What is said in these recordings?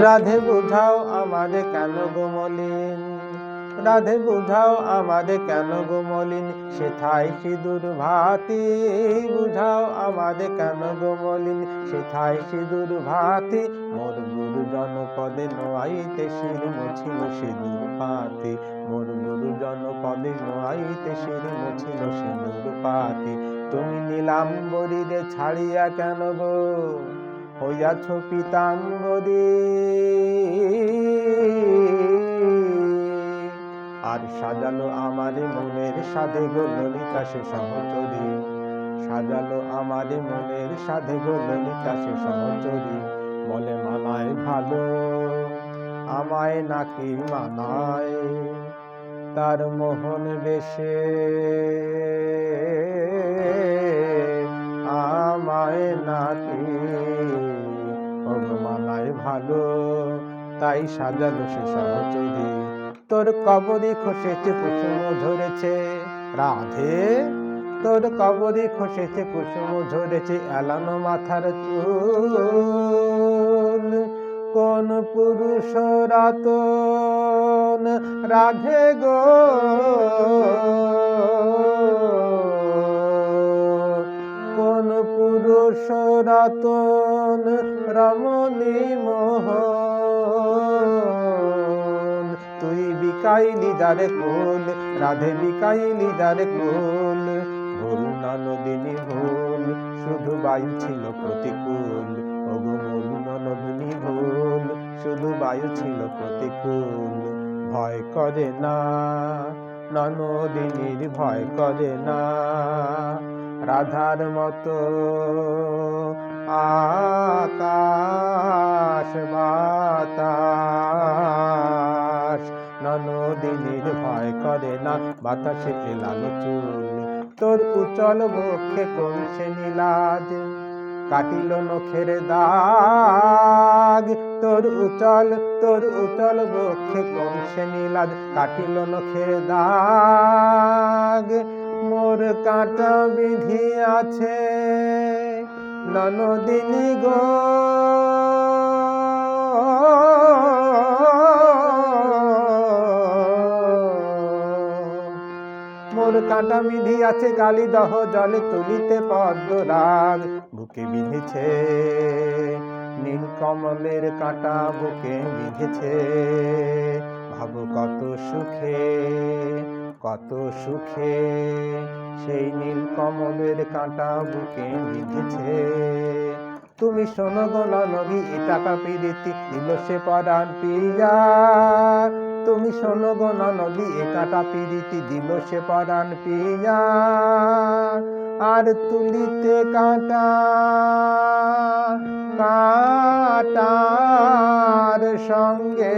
রাধে বুঝাও আমারে কেন গো মলিন, রাধে বুঝাও আমারে কেন গো মলিন, সেথায় সিঁদুর ভাতি বুঝাও আমারে কেন গো মলিন, সেথায় সিঁদুর ভাতি। মোর গুরু জনপদে নোয়াইতে শির মুছিল সিঁদুর পাতি, মোর গুরু জনপদে নোয়াইতে শির মুছিল সিঁদুর পাতি। তুমি নীলাম্বরীরে ছাড়িয়া কেন গো হইয়াছ পীতাম্বরী, আর সাজালো আমারে মনের সাধে গো ললিতা সে সহচরী, সাজালো আমারে মনের সাধে গো ললিতা সে সহচরী। বলে মানায় ভালো আমায় নাকি মানায় তার মোহন বেশে, আমায় নাকি মানায় ভালো তাই সাজালো সে সহচরী। তোর কবরে খসেছে কুসুম ঝরেছে রাধে, তোর কবরে খসেছে কুসুম ঝরেছে এলানো মাথার চুল। কোন পুরুষ রাতন রাধে গো, কোন পুরুষ রাতন রমণী মোহন। তুই বিকাইলি যারে কোল রাধে, বিকাইলি যারে কোল। ভুল ননদিনী ভুল, শুধু বায়ু ছিল প্রতিকূল। ওগো ভুল ননদিনী ভুল, শুধু বায়ু ছিল প্রতিকূল। ভয় করে না ননদিনীর, ভয় করে না রাধার মতো আকাশ বাতাস। ননদিনীর ভয় করে না বাতাসে এলালো চুল। তোর উচল বক্ষে কোন সে নীলাজ কাটিল নখের দাগ, তোর উচল বক্ষে কোন সে নীলাজ কাটিল নখের দাগ। মোর কাঁটা বিধি আছে ননদিনী গো, মোর কাঁটা বিধি আছে কালী দহ জলে তুলিতে পদ্মরাগ। বুকে বিঁধেছে নীলকমলের কাঁটা, বুকে বিঁধেছে ভাবো কত সুখে, কত সুখে সেই নীলকমলের কাঁটা বুকে বিঁধেছে। তুমি শোনো গো ননদী এ টাকা পিরিতি দিল সে পরাণ পিয়া, তুমি শোনো গো ননদী এ কাঁটা পিরিতি দিল সে পরাণ পিয়া। আর তুলিতে কাঁটা কাঁটার সঙ্গে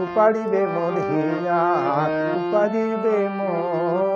উপাড়িবে মোর হিয়া, উপাড়িবে মোর